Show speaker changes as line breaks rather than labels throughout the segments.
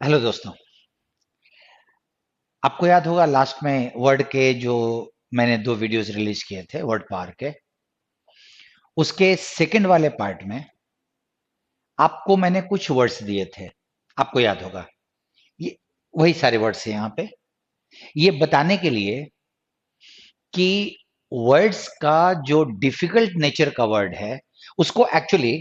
Hello दोस्तों। आपको याद होगा लास्ट में वर्ड के जो मैंने दो वीडियोस रिलीज किए थे वर्ड पावर के, उसके सेकंड वाले पार्ट में आपको मैंने कुछ वर्ड्स दिए थे। आपको याद होगा, ये वही सारे वर्ड्स हैं यहाँ पे, ये बताने के लिए कि वर्ड्स का जो डिफिकल्ट नेचर का वर्ड है उसको एक्चुअली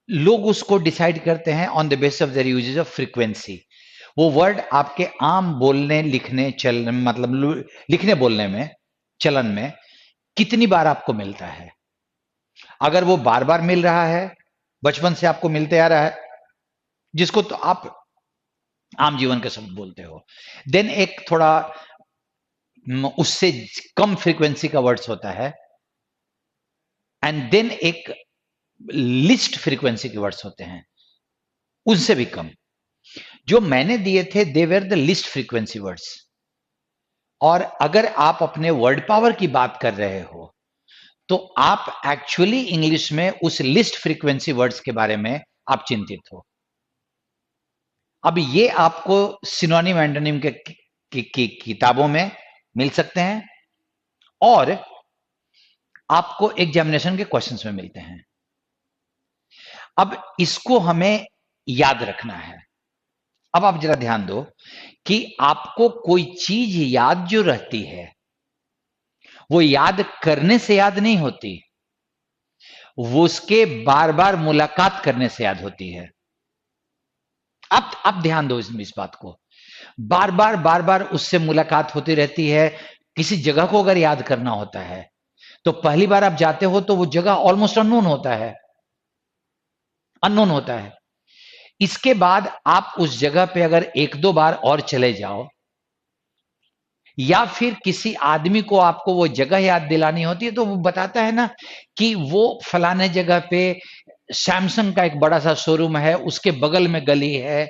लोग उसको डिसाइड करते हैं on the basis of their uses of frequency. वो वर्ड आपके आम बोलने लिखने चल मतलब लिखने बोलने में चलन में कितनी बार आपको मिलता है। अगर वो बार बार मिल रहा है, बचपन से आपको मिलते आ रहा है, जिसको तो आप आम जीवन के शब्द बोलते हो, देन एक थोड़ा उससे कम फ्रीक्वेंसी का वर्ड्स होता है, एंड देन एक लिस्ट फ्रीक्वेंसी के वर्ड्स होते हैं उनसे भी कम। जो मैंने दिए थे they were the list frequency words. और अगर आप अपने वर्ड पावर की बात कर रहे हो तो आप एक्चुअली इंग्लिश में उस लिस्ट फ्रीक्वेंसी वर्ड्स के बारे में आप चिंतित हो। अब ये आपको सिनोनिम एंटोनिम की किताबों में मिल सकते हैं और आपको एग्जामिनेशन के क्वेश्चंस में मिलते हैं। अब इसको हमें याद रखना है। अब आप जरा ध्यान दो कि आपको कोई चीज याद जो रहती है वो याद करने से याद नहीं होती, वो उसके बार बार मुलाकात करने से याद होती है। आप ध्यान दो इस बात को। बार बार उससे मुलाकात होती रहती है। किसी जगह को अगर याद करना होता है तो पहली बार आप जाते हो तो वो जगह ऑलमोस्ट अननोन होता है। इसके बाद आप उस जगह पे अगर एक दो बार और चले जाओ या फिर किसी आदमी को आपको वो जगह याद दिलानी होती है तो वो बताता है ना कि वो फलाने जगह पे सैमसंग का एक बड़ा सा शोरूम है, उसके बगल में गली है।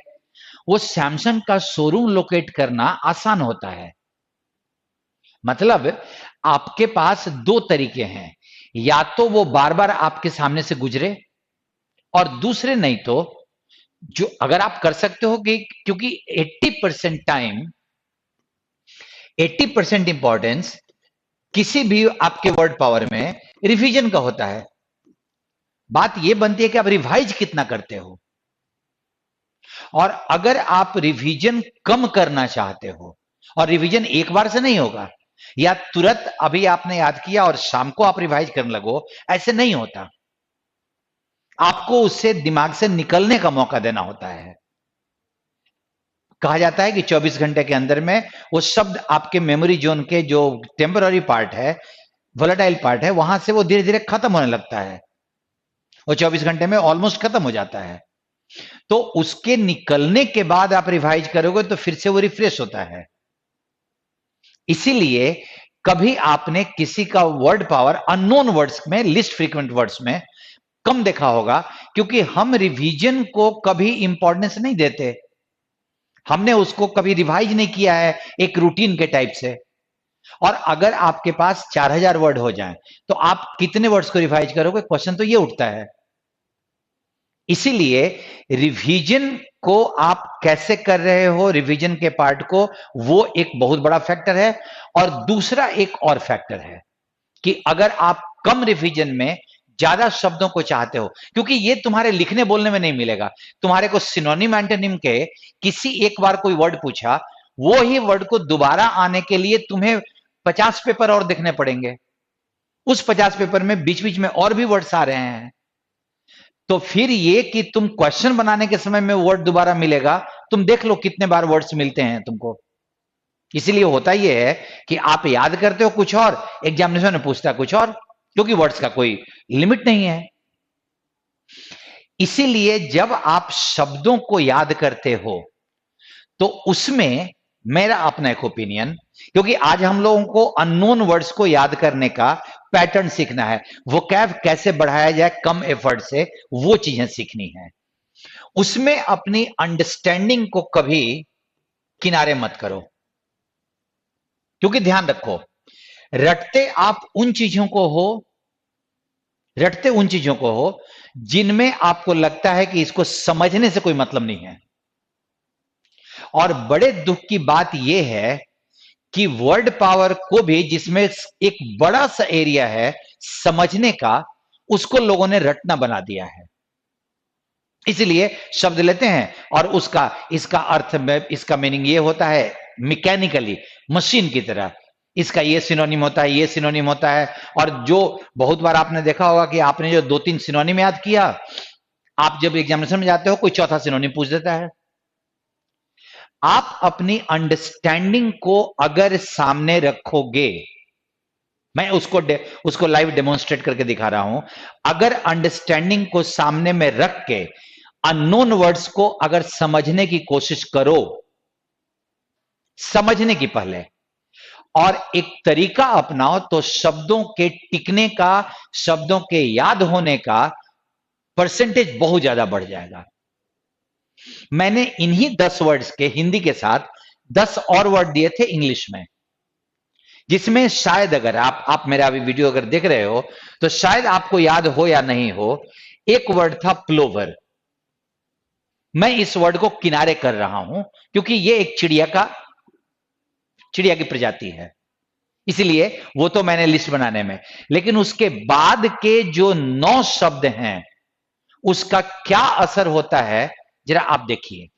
वो सैमसंग का शोरूम लोकेट करना आसान होता है। मतलब आपके पास दो तरीके हैं, या तो वो बार बार आपके सामने से गुजरे, और दूसरे नहीं तो जो अगर आप कर सकते हो कि क्योंकि 80% टाइम 80% इंपॉर्टेंस किसी भी आपके वर्ड पावर में रिवीजन का होता है। बात यह बनती है कि आप रिवाइज कितना करते हो। और अगर आप रिवीजन कम करना चाहते हो, और रिवीजन एक बार से नहीं होगा या तुरंत अभी आपने याद किया और शाम को आप रिवाइज करने लगो, ऐसे नहीं होता। आपको उससे दिमाग से निकलने का मौका देना होता है। कहा जाता है कि 24 घंटे के अंदर में वो शब्द आपके मेमोरी जोन के जो टेम्पररी पार्ट है, वोलेटाइल पार्ट है, वहां से वो धीरे धीरे खत्म होने लगता है। वो 24 घंटे में ऑलमोस्ट खत्म हो जाता है। तो उसके निकलने के बाद आप रिवाइज करोगे तो फिर से वो रिफ्रेश होता है। इसीलिए कभी आपने किसी का वर्ड पावर अननोन वर्ड्स में, लिस्ट फ्रीक्वेंट वर्ड्स में कम देखा होगा, क्योंकि हम रिवीजन को कभी इंपॉर्टेंस नहीं देते। हमने उसको कभी रिवाइज नहीं किया है एक रूटीन के टाइप से। और अगर आपके पास 4000 वर्ड हो जाएं तो आप कितने वर्ड्स को रिवाइज करोगे, क्वेश्चन तो ये उठता है। इसीलिए रिवीजन को आप कैसे कर रहे हो, रिवीजन के पार्ट को, वो एक बहुत बड़ा फैक्टर है। और दूसरा एक और फैक्टर है कि अगर आप कम रिवीजन में ज्यादा शब्दों को चाहते हो, क्योंकि ये तुम्हारे लिखने बोलने में नहीं मिलेगा। तुम्हारे को सिनोनिम एंटोनिम के किसी एक बार कोई वर्ड पूछा, वो ही वर्ड को दोबारा आने के लिए तुम्हें 50 पेपर और देखने पड़ेंगे। उस 50 पेपर में बीच बीच में और भी वर्ड्स आ रहे हैं। तो फिर ये कि तुम क्वेश्चन बनाने के समय में वर्ड दोबारा मिलेगा, तुम देख लो कितने बार वर्ड्स मिलते हैं तुमको। इसीलिए होता यह है कि आप याद करते हो कुछ और, एग्जामिनेशन में पूछता है कुछ और, क्योंकि वर्ड्स का कोई लिमिट नहीं है। इसीलिए जब आप शब्दों को याद करते हो तो उसमें मेरा अपना एक ओपिनियन, क्योंकि आज हम लोगों को अननोन वर्ड्स को याद करने का पैटर्न सीखना है, वोकैब कैसे बढ़ाया जाए कम एफर्ट से, वो चीजें सीखनी है। उसमें अपनी अंडरस्टैंडिंग को कभी किनारे मत करो। क्योंकि ध्यान रखो, रटते आप उन चीजों को हो रटते उन चीजों को हो जिनमें आपको लगता है कि इसको समझने से कोई मतलब नहीं है। और बड़े दुख की बात यह है कि वर्ड पावर को भी, जिसमें एक बड़ा सा एरिया है समझने का, उसको लोगों ने रटना बना दिया है। इसलिए शब्द लेते हैं और उसका इसका अर्थ में, इसका मीनिंग ये होता है मैकेनिकली, मशीन की तरह, इसका ये सिनोनिम होता है, ये सिनोनिम होता है। और जो बहुत बार आपने देखा होगा कि आपने जो 2-3 सिनोनिम याद किया, आप जब एग्जामिनेशन में जाते हो कोई चौथा सिनोनिम पूछ देता है। आप अपनी अंडरस्टैंडिंग को अगर सामने रखोगे, मैं उसको लाइव डेमोन्स्ट्रेट करके दिखा रहा हूं, अगर अंडरस्टैंडिंग को सामने में रख के अननोन वर्ड्स को अगर समझने की कोशिश करो, समझने की पहले, और एक तरीका अपनाओ, तो शब्दों के टिकने का, शब्दों के याद होने का परसेंटेज बहुत ज्यादा बढ़ जाएगा। मैंने इन्हीं 10 वर्ड्स के हिंदी के साथ 10 और वर्ड दिए थे इंग्लिश में, जिसमें शायद अगर आप मेरा अभी वीडियो अगर देख रहे हो तो शायद आपको याद हो या नहीं हो, एक वर्ड था प्लोवर। मैं इस वर्ड को किनारे कर रहा हूं क्योंकि यह एक चिड़िया की प्रजाति है, इसलिए वो तो मैंने लिस्ट बनाने में। लेकिन उसके बाद के जो 9 शब्द हैं उसका क्या असर होता है, जरा आप देखिए।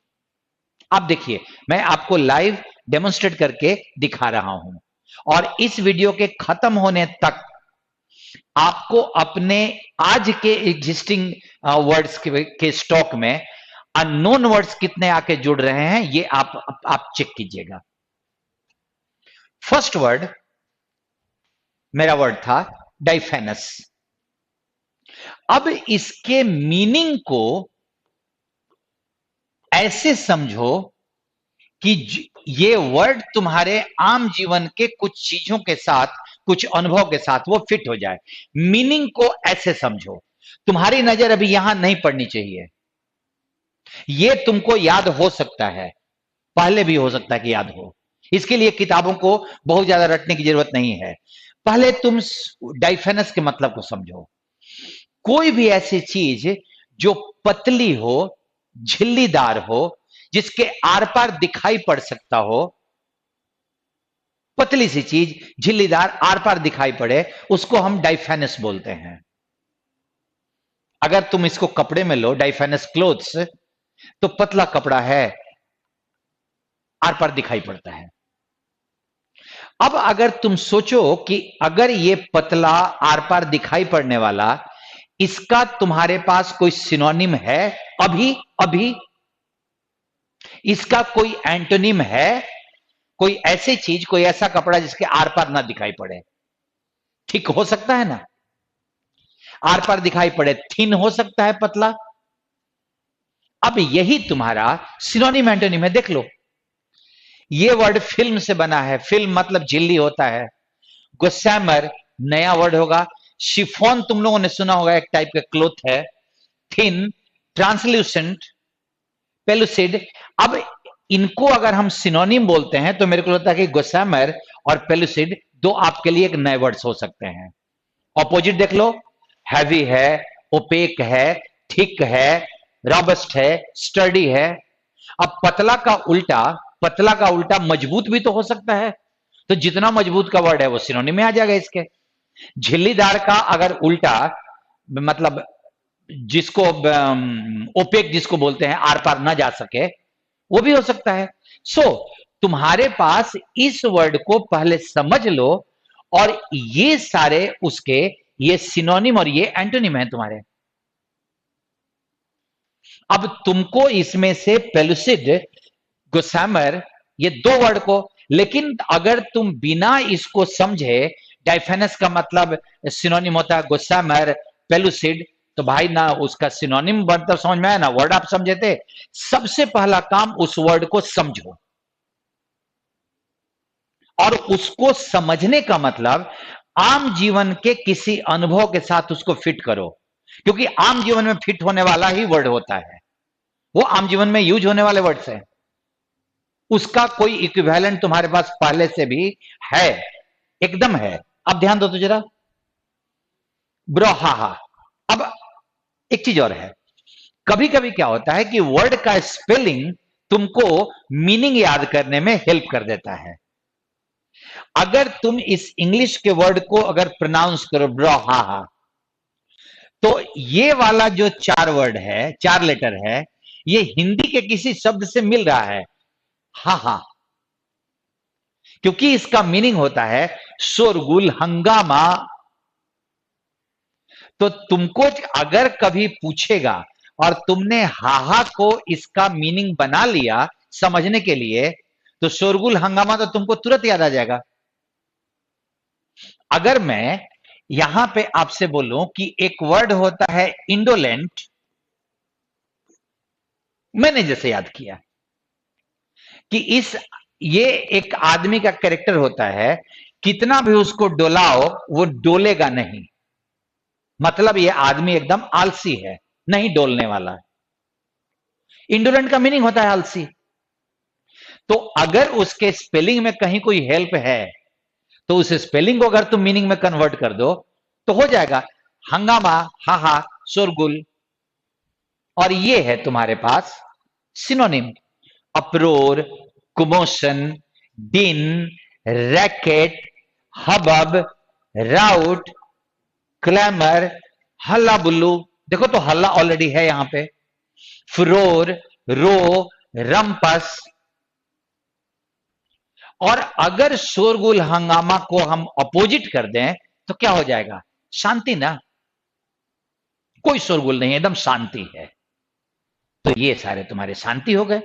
आप देखिए, मैं आपको लाइव डेमोन्स्ट्रेट करके दिखा रहा हूं, और इस वीडियो के खत्म होने तक आपको अपने आज के एग्जिस्टिंग वर्ड्स के स्टॉक में अननोन वर्ड्स कितने आके जुड़ रहे हैं, ये आप चेक कीजिएगा। फर्स्ट वर्ड मेरा वर्ड था डाइफेनस। अब इसके मीनिंग को ऐसे समझो कि ये वर्ड तुम्हारे आम जीवन के कुछ चीजों के साथ, कुछ अनुभव के साथ वो फिट हो जाए। मीनिंग को ऐसे समझो, तुम्हारी नजर अभी यहां नहीं पड़नी चाहिए। ये तुमको याद हो सकता है, पहले भी हो सकता है कि याद हो, इसके लिए किताबों को बहुत ज्यादा रटने की जरूरत नहीं है। पहले तुम डाइफेनस के मतलब को समझो। कोई भी ऐसी चीज जो पतली हो, झिल्लीदार हो, जिसके आर पार दिखाई पड़ सकता हो, पतली सी चीज झिल्लीदार आर पार दिखाई पड़े, उसको हम डाइफेनस बोलते हैं। अगर तुम इसको कपड़े में लो, डाइफेनस क्लोथ्स, तो पतला कपड़ा है, आर पार दिखाई पड़ता है। अब अगर तुम सोचो कि अगर ये पतला आर पार दिखाई पड़ने वाला, इसका तुम्हारे पास कोई सिनोनिम है अभी इसका कोई एंटोनिम है, कोई ऐसी चीज, कोई ऐसा कपड़ा जिसके आर पार ना दिखाई पड़े? ठीक हो सकता है ना, आर पार दिखाई पड़े, थिन हो सकता है, पतला। अब यही तुम्हारा सिनोनिम एंटोनिम है, देख लो। ये वर्ड फिल्म से बना है, फिल्म मतलब झिल्ली होता है। गोसैमर नया वर्ड होगा। शिफॉन तुम लोगों ने सुना होगा, एक टाइप का क्लोथ है, थिन, ट्रांसल्यूसेंट, पेलुसिड। अब इनको अगर हम सिनोनिम बोलते हैं तो मेरे को लगता है कि गोसैमर और पेलुसिड दो आपके लिए एक नए वर्ड्स हो सकते हैं। ऑपोजिट देख लो, हैवी है, ओपेक है, थिक है, रॉबस्ट है, स्टर्डी है। अब पतला का उल्टा मजबूत भी तो हो सकता है, तो जितना मजबूत का वर्ड है वो सिनोनिम में आ जाएगा इसके। झिल्लीदार का अगर उल्टा, मतलब जिसको ओपेक जिसको बोलते हैं, आर पार ना जा सके, वो भी हो सकता है। तुम्हारे पास इस वर्ड को पहले समझ लो, और ये सारे उसके, ये सिनोनिम और ये एंटोनिम है तुम्हारे। अब तुमको इसमें से पेलुसिड, गोसैमर, ये दो वर्ड को, लेकिन अगर तुम बिना इसको समझे, डाइफेनस का मतलब सिनोनिम होता है गोसैमर, पेलुसिड, तो भाई ना उसका सिनोनिम मतलब समझ में आया, ना वर्ड आप समझे थे। सबसे पहला काम उस वर्ड को समझो, और उसको समझने का मतलब आम जीवन के किसी अनुभव के साथ उसको फिट करो, क्योंकि आम जीवन में फिट होने वाला ही वर्ड होता है, वो आम जीवन में यूज होने वाले वर्ड्स है। उसका कोई इक्विवेलेंट तुम्हारे पास पहले से भी है, एकदम है। अब ध्यान दो तो जरा, ब्रोहाहा। अब एक चीज और है, कभी कभी क्या होता है कि वर्ड का स्पेलिंग तुमको मीनिंग याद करने में हेल्प कर देता है। अगर तुम इस इंग्लिश के वर्ड को अगर प्रोनाउंस करो ब्रो हा हा, तो ये वाला जो 4 वर्ड है, 4 लेटर है, ये हिंदी के किसी शब्द से मिल रहा है, हा हा, क्योंकि इसका मीनिंग होता है शोरगुल, हंगामा। तो तुमको अगर कभी पूछेगा और तुमने हाहा को इसका मीनिंग बना लिया समझने के लिए, तो शोरगुल हंगामा तो तुमको तुरंत याद आ जाएगा। अगर मैं यहां पे आपसे बोलूं कि एक वर्ड होता है इंडोलेंट, मैंने जैसे याद किया कि ये एक आदमी का कैरेक्टर होता है, कितना भी उसको डोलाओ वो डोलेगा नहीं, मतलब ये आदमी एकदम आलसी है, नहीं डोलने वाला। इंडोलेंट का मीनिंग होता है आलसी। तो अगर उसके स्पेलिंग में कहीं कोई हेल्प है, तो उस स्पेलिंग को अगर तुम मीनिंग में कन्वर्ट कर दो तो हो जाएगा हंगामा, हाहा, शोरगुल। और ये है तुम्हारे पास सिनोनिम, अप्रोर, कुमोशन, दिन, रैकेट, हबब, राउट, क्लैमर, हल्ला बुल्लू। देखो तो हल्ला ऑलरेडी है यहां पे, फ्रोर, रो, रंपस। और अगर शोरगुल हंगामा को हम अपोजिट कर दें तो क्या हो जाएगा, शांति ना, कोई शोरगुल नहीं, एकदम शांति है। तो ये सारे तुम्हारे शांति हो गए।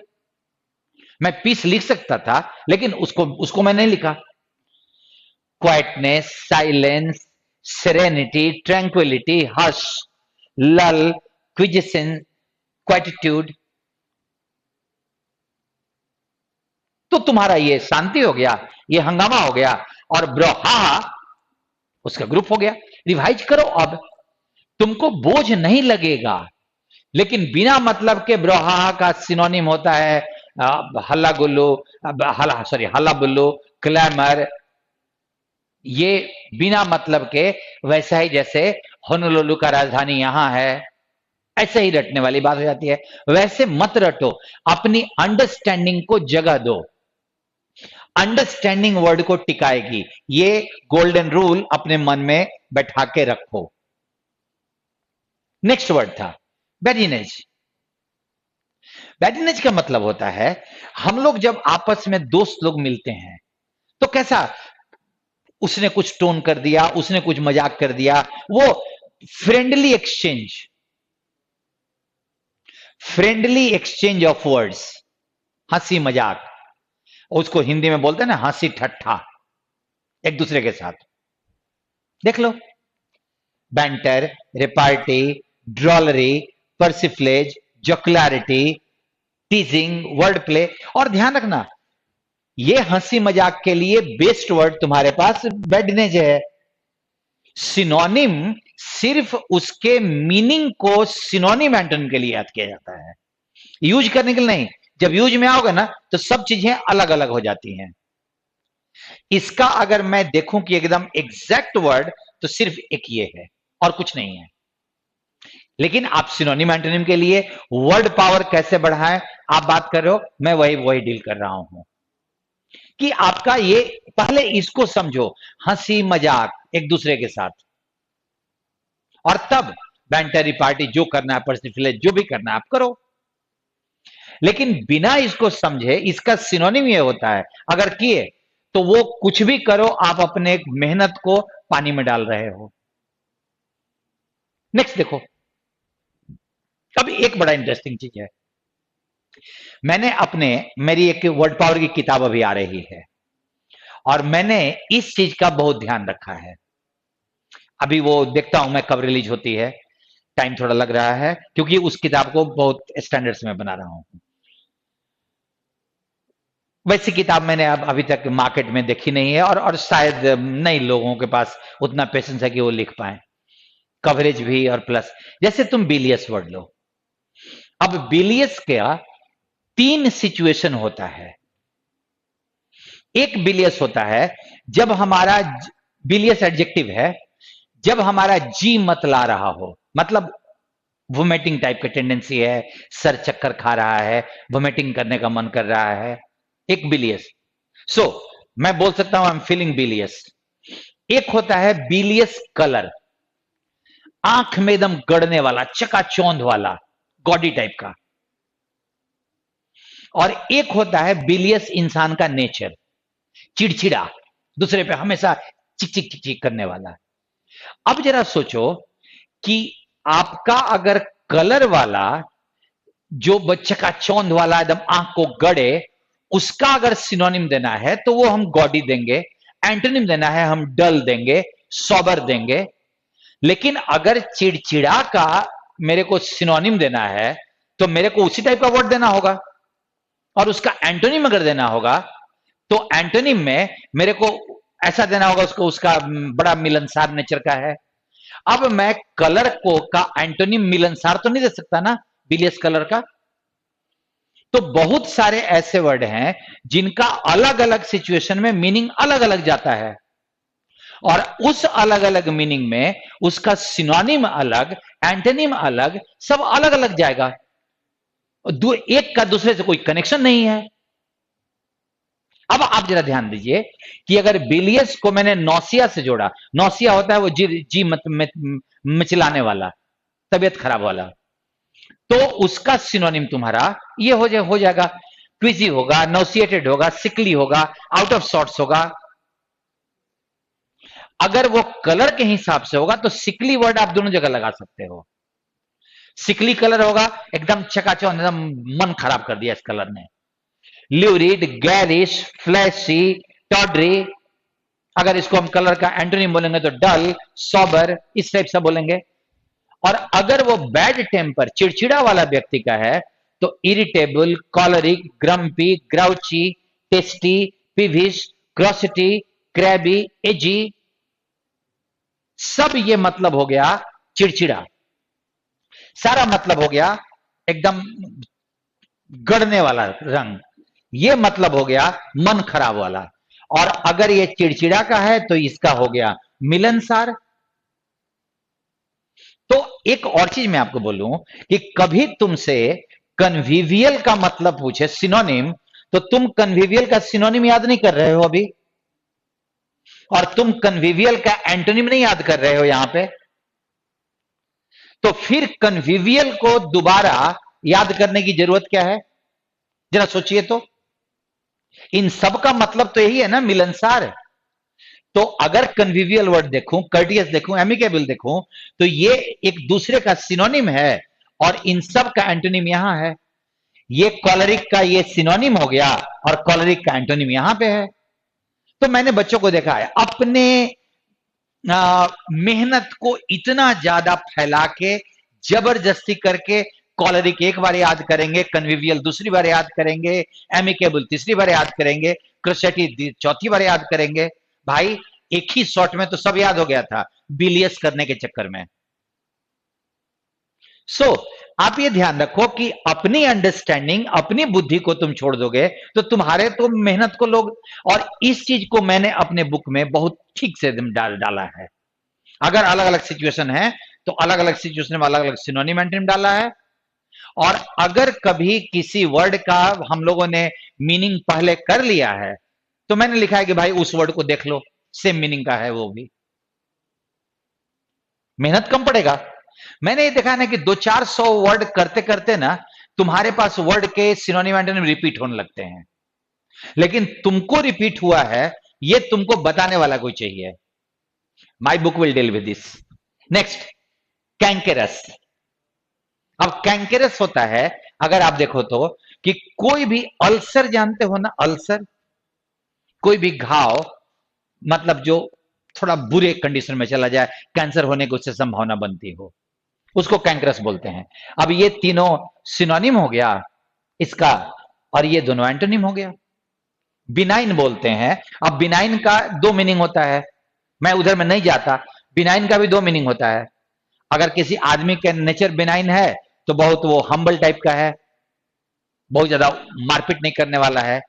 मैं पीस लिख सकता था लेकिन उसको उसको मैं नहीं लिखा। Quietness, silence, serenity, tranquillity, hush, लल, क्विजेशन, क्वाइटिट्यूड। तो तुम्हारा ये शांति हो गया, ये हंगामा हो गया, और ब्रोहा उसका ग्रुप हो गया। रिवाइज करो, अब तुमको बोझ नहीं लगेगा। लेकिन बिना मतलब के ब्रोहा का सिनोनिम होता है हल्ला गुल्लू, हल्ला बुल्लू, क्लैमर। ये बिना मतलब के, वैसा ही जैसे होनोलुलु का राजधानी यहां है, ऐसे ही रटने वाली बात हो जाती है। वैसे मत रटो, अपनी अंडरस्टैंडिंग को जगह दो। अंडरस्टैंडिंग वर्ड को टिकाएगी। ये गोल्डन रूल अपने मन में बैठा के रखो। नेक्स्ट वर्ड था बैडिनेज। बैडिनेज का मतलब होता है, हम लोग जब आपस में दोस्त लोग मिलते हैं तो कैसा, उसने कुछ टोन कर दिया, उसने कुछ मजाक कर दिया, वो friendly exchange, friendly exchange of words, हंसी मजाक, उसको हिंदी में बोलते हैं ना हंसी ठट्ठा एक दूसरे के साथ। देख लो, banter, repartee, drollery, persiflage, jocularity, teasing, word play. और ध्यान रखना, ये हंसी मजाक के लिए बेस्ट वर्ड तुम्हारे पास बैडनेज है। सिनोनिम सिर्फ उसके मीनिंग को सिनोनिम एंटोनिम के लिए याद किया जाता है, यूज करने के लिए नहीं। जब यूज में आओगे ना तो सब चीजें अलग अलग हो जाती हैं। इसका अगर मैं देखूं कि एकदम एग्जैक्ट वर्ड, तो सिर्फ एक ये है और कुछ नहीं है। लेकिन आप सिनोनिम एंटोनिम के लिए वर्ड पावर कैसे बढ़ाएं आप बात कर रहे हो, मैं वही डील कर रहा हूं कि आपका ये, पहले इसको समझो, हंसी मजाक एक दूसरे के साथ, और तब बैंटरी पार्टी जो करना है, पर्सिफिलेज जो भी करना है आप करो। लेकिन बिना इसको समझे, इसका सिनोनिम ये होता है, अगर किए तो वो कुछ भी करो, आप अपने मेहनत को पानी में डाल रहे हो। नेक्स्ट देखो, अब एक बड़ा इंटरेस्टिंग चीज है, मेरी एक वर्ड पावर की किताब अभी आ रही है और मैंने इस चीज का बहुत ध्यान रखा है। अभी वो देखता हूं मैं कब रिलीज होती है, टाइम थोड़ा लग रहा है क्योंकि उस किताब को बहुत स्टैंडर्ड्स में बना रहा हूं। वैसी किताब मैंने अब अभी तक मार्केट में देखी नहीं है, और शायद नई लोगों के पास उतना पेशेंस है कि वो लिख पाए, कवरेज भी और प्लस। जैसे तुम बिलियस वर्ड लो, अब बिलियस का 3 सिचुएशन होता है। एक बिलियस होता है जब हमारा, बिलियस एडजेक्टिव है, जब हमारा जी मत ला रहा हो, मतलब वोमिटिंग टाइप का टेंडेंसी है, सर चक्कर खा रहा है, वोमिटिंग करने का मन कर रहा है, एक बिलियस। सो मैं बोल सकता हूं आई एम फीलिंग बिलियस। एक होता है बिलियस कलर, आंख में एकदम गड़ने वाला, चकाचौंध वाला, गॉडी टाइप का। और एक होता है बिलियस इंसान का नेचर, चिड़चिड़ा, दूसरे पे हमेशा चिक चिक चिक चिक करने वाला। अब जरा सोचो कि आपका अगर कलर वाला जो बच्चे का चौंध वाला एकदम आंख को गड़े, उसका अगर सिनोनिम देना है तो वो हम गॉडी देंगे, एंटोनिम देना है हम डल देंगे, सॉबर देंगे। लेकिन अगर चिड़चिड़ा का मेरे को सिनोनिम देना है तो मेरे को उसी टाइप का वर्ड देना होगा, और उसका एंटोनिम अगर देना होगा तो एंटोनिम में मेरे को ऐसा देना होगा उसको, उसका बड़ा मिलनसार नेचर का है। अब मैं कलर को का एंटोनिम मिलनसार तो नहीं दे सकता ना, बिलियस कलर का। तो बहुत सारे ऐसे वर्ड हैं जिनका अलग अलग सिचुएशन में मीनिंग अलग अलग जाता है, और उस अलग अलग मीनिंग में उसका सिनोनिम अलग, एंटोनिम अलग, सब अलग अलग जाएगा। एक का दूसरे से कोई कनेक्शन नहीं है। अब आप जरा ध्यान दीजिए कि अगर बिलियस को मैंने नौसिया से जोड़ा, नौसिया होता है वो जी मिचलाने वाला, तबियत खराब वाला, तो उसका सिनोनिम तुम्हारा ये हो जाएगा, क्विजी होगा, नोसिएटेड होगा, सिकली होगा, आउट ऑफ सॉर्ट्स होगा। अगर वो कलर के हिसाब से होगा तो सिकली वर्ड आप दोनों जगह लगा सकते हो। सिकली कलर होगा एकदम चकाचौंध, एकदम मन खराब कर दिया इस कलर ने। ल्यूरिड, गैरिश, फ्लैशी, टॉडरी, अगर इसको हम कलर का एंटोनिम बोलेंगे तो डल, सॉबर, इस टाइप से बोलेंगे। और अगर वो बैड टेम्पर, चिड़चिड़ा वाला व्यक्ति का है तो इरिटेबल, कॉलरिक, ग्रम्पी, ग्राउची, टेस्टी, पिविश, क्रॉसिटी, क्रैबी, एजी, सब ये मतलब हो गया चिड़चिड़ा। सारा मतलब हो गया एकदम गड़ने वाला रंग, ये मतलब हो गया मन खराब वाला। और अगर ये चिड़चिड़ा का है तो इसका हो गया मिलनसार। तो एक और चीज मैं आपको बोलूं कि कभी तुमसे कन्विवियल का मतलब पूछे, सिनोनिम, तो तुम कन्विवियल का सिनोनिम याद नहीं कर रहे हो अभी, और तुम कन्विवियल का एंटोनिम नहीं याद कर रहे हो यहां पे, तो फिर कन्विवियल को दोबारा याद करने की जरूरत क्या है? जरा सोचिए तो। इन सब का मतलब तो यही है ना, मिलनसार। तो अगर कन्विवियल वर्ड देखूं, कर्टियस देखूं, एमिकेबल देखूं, तो ये एक दूसरे का सिनोनिम है, और इन सब का एंटोनिम यहां है। ये कॉलरिक का ये सिनोनिम हो गया और कॉलरिक का एंटोनिम यहां पे है। तो मैंने बच्चों को देखा है अपने मेहनत को इतना ज्यादा फैला के, जबरदस्ती करके, कॉलरिक एक बार याद करेंगे, कन्विवियल दूसरी बार याद करेंगे, एमिकेबल तीसरी बार याद करेंगे, क्रोसेटी चौथी बार याद करेंगे। भाई एक ही शॉट में तो सब याद हो गया था, बिलियस करने के चक्कर में। सो आप ये ध्यान रखो कि अपनी अंडरस्टैंडिंग, अपनी बुद्धि को तुम छोड़ दोगे तो तुम्हारे तो मेहनत को लोग, और इस चीज को मैंने अपने बुक में बहुत ठीक से डाला है। अगर अलग अलग सिचुएशन है तो अलग अलग सिचुएशन में अलग अलग सिनोनिम एंटोनिम डाला है। और अगर कभी किसी वर्ड का हम लोगों ने मीनिंग पहले कर लिया है तो मैंने लिखा है कि भाई उस वर्ड को देख लो, सेम मीनिंग का है वो भी, मेहनत कम पड़ेगा। मैंने ये देखा ना कि 200-400 वर्ड करते करते ना तुम्हारे पास वर्ड के सिनोनिम एंटोनिम रिपीट होने लगते हैं, लेकिन तुमको रिपीट हुआ है ये तुमको बताने वाला कोई चाहिए। My book will deal with this. Next, cancerous. अब कैंकेरस होता है, अगर आप देखो तो, कि कोई भी अल्सर, जानते हो ना अल्सर, कोई भी घाव, मतलब जो थोड़ा बुरे कंडीशन में चला जाए, कैंसर होने की उससे संभावना बनती हो, उसको कैंकरस बोलते हैं। अब ये तीनों सिनोनिम हो गया इसका, और ये दोनों एंटोनिम हो गया। बिनाइन बोलते हैं। अब बिनाइन का दो मीनिंग होता है, मैं उधर में नहीं जाता। बिनाइन का भी दो मीनिंग होता है। अगर किसी आदमी के नेचर बिनाइन है तो बहुत वो हम्बल टाइप का है, बहुत ज्यादा मारपीट नहीं करने वाला है,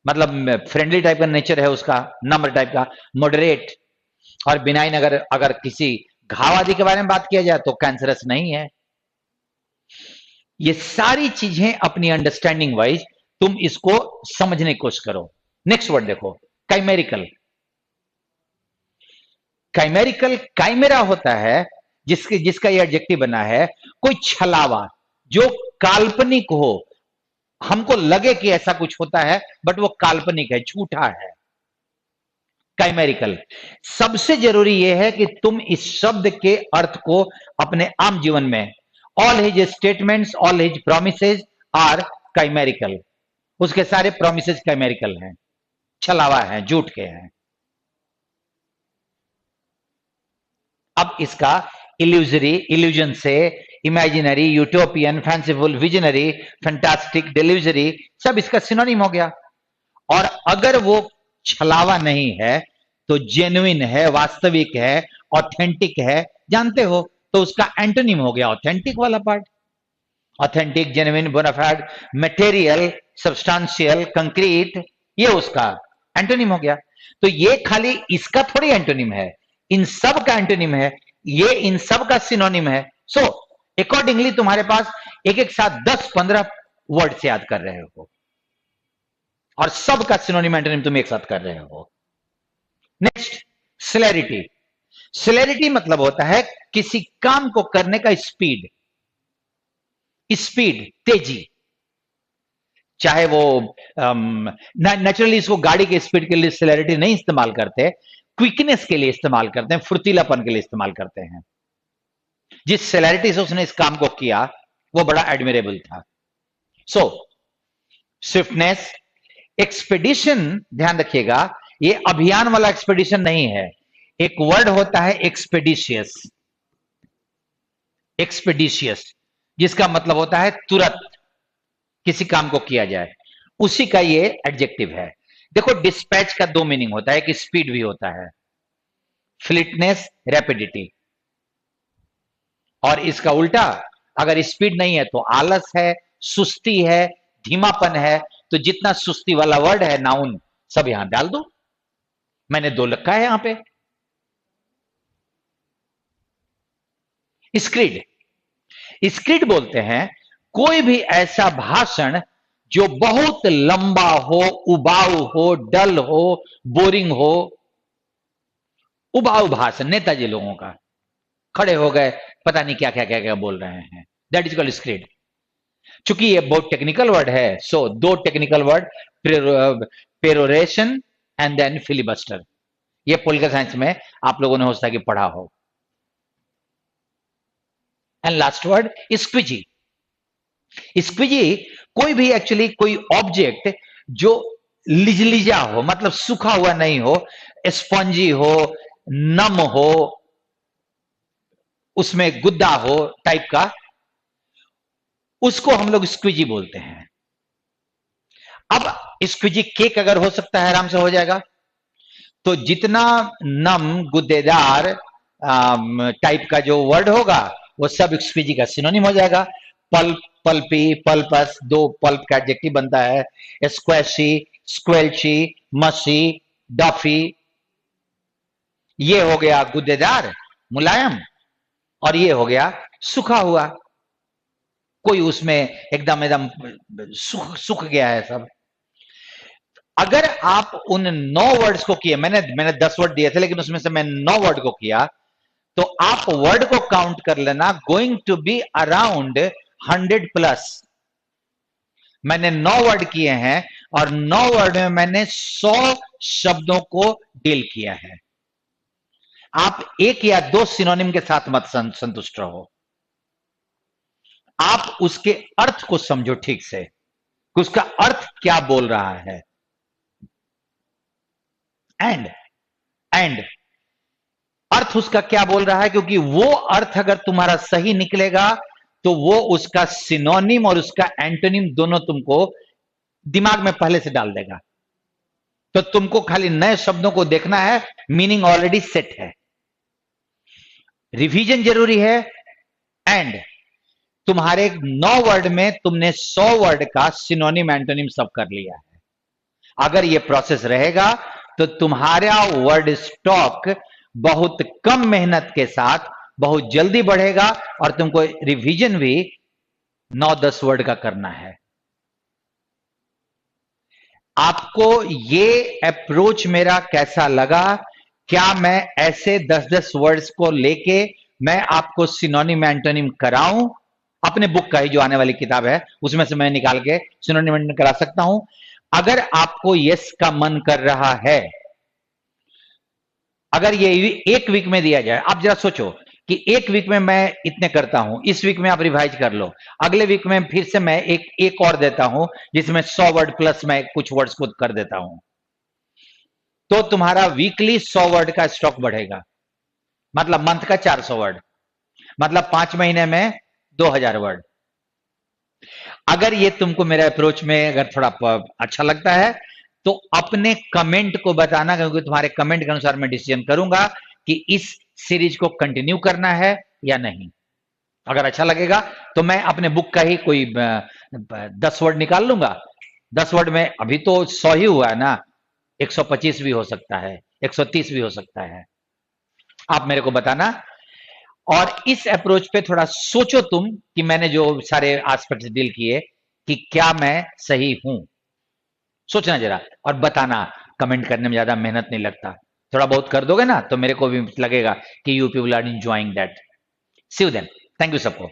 मतलब फ्रेंडली टाइप का नेचर है उसका, नम्र टाइप का, मॉडरेट। और बिनाइन अगर अगर किसी घाव आदि के बारे में बात किया जाए तो कैंसरस नहीं है। ये सारी चीजें अपनी अंडरस्टैंडिंग वाइज तुम इसको समझने की कोशिश करो। नेक्स्ट वर्ड देखो, काइमेरिकल। काइमेरिकल, काइमेरा होता है जिसका ये एडजेक्टिव बना है कोई छलावा, जो काल्पनिक हो, हमको लगे कि ऐसा कुछ होता है बट वो काल्पनिक है, झूठा है, काइमेरिकल। सबसे जरूरी यह है कि तुम इस शब्द के अर्थ को अपने आम जीवन में, all his statements, all his promises are chimerical, उसके सारे प्रोमिसेस काइमेरिकल हैं, छलावा है, झूठ के हैं। अब इसका इल्यूजरी, इल्यूजन से imaginary, utopian, fanciful, visionary, fantastic, delusory, सब इसका सिनोनिम हो गया। और अगर वो छलावा नहीं है तो जेन्युइन है, वास्तविक है, ऑथेंटिक है, जानते हो, तो उसका एंटोनिम हो गया ऑथेंटिक वाला part. Authentic, genuine, bona fide, material, substantial, concrete, ये उसका एंटोनिम हो गया। तो ये खाली इसका थोड़ी एंटोनिम है, इन सब का एंटोनिम है, ये इन सब का सिनोनिम है। सो अकॉर्डिंगली तुम्हारे पास एक एक साथ 10-15 वर्ड से याद कर रहे हो और सब का सिनोनिम एंटोनिम तुम एक साथ कर रहे हो। नेक्स्ट, सेलेरिटी। सेलेरिटी मतलब होता है किसी काम को करने का स्पीड, स्पीड, तेजी। चाहे वो नेचुरली इसको गाड़ी के स्पीड के लिए सेलेरिटी नहीं इस्तेमाल करते, क्विकनेस के लिए इस्तेमाल करते हैं, फुर्तीलापन के लिए इस्तेमाल करते हैं। जिस सेलेरिटी से उसने इस काम को किया वो बड़ा एडमिरेबल था। सो स्विफ्टनेस। एक्सपेडिशन, ध्यान रखिएगा, ये अभियान वाला एक्सपेडिशन नहीं है। एक वर्ड होता है एक्सपेडिशियस, एक्सपेडिशियस, जिसका मतलब होता है तुरंत किसी काम को किया जाए, उसी का ये एडजेक्टिव है। देखो, डिस्पैच का दो मीनिंग होता है, कि स्पीड भी होता है, फ्लिटनेस, रैपिडिटी, और इसका उल्टा अगर स्पीड नहीं है तो आलस है, सुस्ती है, धीमापन है। तो जितना सुस्ती वाला वर्ड है, नाउन, सब यहां डाल दो। मैंने 2 लिखा है यहां पे। स्क्रीड। स्क्रीड बोलते हैं कोई भी ऐसा भाषण जो बहुत लंबा हो, उबाऊ हो, डल हो, बोरिंग हो। उबाऊ भाषण, नेताजी लोगों का, खड़े हो गए, पता नहीं क्या क्या क्या क्या बोल रहे हैं, दैट इज कॉल्ड स्क्रीड। चूंकि ये बहुत टेक्निकल वर्ड है, so 2 technical word, peroration and then filibuster. ये पॉलिटिकल साइंस में आप लोगों ने हो सकता है कि पढ़ा हो। And last word, squeegee. Squeegee कोई भी एक्चुअली कोई ऑब्जेक्ट जो लिजलिजा हो, मतलब सूखा हुआ नहीं हो, स्पंजी हो, नम हो, उसमें गुद्दा हो टाइप का, उसको हम लोग स्क्विजी बोलते हैं। अब स्क्विजी केक अगर हो सकता है, आराम से हो जाएगा। तो जितना नम, गुद्देदार टाइप का जो वर्ड होगा वो सब स्क्विजी का सिनोनिम हो जाएगा। पल्प, पल्पी, पल्पस, 2 पल्प का एडजेक्टिव बनता है। स्क्वैशी, स्क्वेल्ची, मसी, डफी, ये हो गया गुद्देदार, मुलायम, और ये हो गया सूखा हुआ, कोई उसमें एकदम एकदम सूख गया है सब। अगर आप उन 9 वर्ड्स को किए, मैंने 10 वर्ड दिए थे, लेकिन उसमें से मैं 9 वर्ड को किया, तो आप वर्ड को काउंट कर लेना, गोइंग टू बी अराउंड 100+। मैंने 9 वर्ड किए हैं और 9 वर्ड में मैंने 100 शब्दों को डील किया है। आप 1 या 2 सिनोनिम के साथ मत संतुष्ट रहो, आप उसके अर्थ को समझो ठीक से, कि उसका अर्थ क्या बोल रहा है। एंड अर्थ उसका क्या बोल रहा है, क्योंकि वो अर्थ अगर तुम्हारा सही निकलेगा तो वो उसका सिनोनिम और उसका एंटोनिम दोनों तुमको दिमाग में पहले से डाल देगा। तो तुमको खाली नए शब्दों को देखना है, मीनिंग ऑलरेडी सेट है। रिवीजन जरूरी है। एंड तुम्हारे 9 वर्ड में तुमने 100 वर्ड का सिनोनिम, एंटोनिम सब कर लिया है। अगर ये प्रोसेस रहेगा तो तुम्हारा वर्ड स्टॉक बहुत कम मेहनत के साथ बहुत जल्दी बढ़ेगा और तुमको रिवीजन भी 9-10 वर्ड का करना है। आपको ये अप्रोच मेरा कैसा लगा? क्या मैं ऐसे 10-10 वर्ड्स को लेके मैं आपको सिनोनिम एंटोनिम कराऊं? अपने बुक का ही जो आने वाली किताब है उसमें से मैं निकाल के सिनोनिम एंटोनिम करा सकता हूं। अगर आपको यस का मन कर रहा है, अगर ये एक वीक में दिया जाए, आप जरा सोचो कि एक वीक में मैं इतने करता हूं, इस वीक में आप रिवाइज कर लो, अगले वीक में फिर से मैं एक और देता हूं जिसमें 100 वर्ड प्लस मैं कुछ वर्ड्स को कर देता हूं, तो तुम्हारा वीकली 100 वर्ड का स्टॉक बढ़ेगा। मतलब मंथ का 400 वर्ड, मतलब 5 महीने में 2000 वर्ड। अगर ये तुमको मेरे अप्रोच में अगर थोड़ा अच्छा लगता है तो अपने कमेंट को बताना, क्योंकि तुम्हारे कमेंट के अनुसार मैं डिसीजन करूंगा कि इस सीरीज को कंटिन्यू करना है या नहीं। अगर अच्छा लगेगा तो मैं अपने बुक का ही कोई 10 वर्ड निकाल लूंगा। 10 वर्ड में अभी तो 100 ही हुआ है ना, 125 भी हो सकता है, 130 भी हो सकता है, आप मेरे को बताना। और इस अप्रोच पे थोड़ा सोचो तुम कि मैंने जो सारे एस्पेक्ट्स डील किए कि क्या मैं सही हूं। सोचना जरा और बताना। कमेंट करने में ज्यादा मेहनत नहीं लगता, थोड़ा बहुत कर दोगे ना तो मेरे को भी लगेगा कि you people are enjoying that. See you then. Thank you सबको।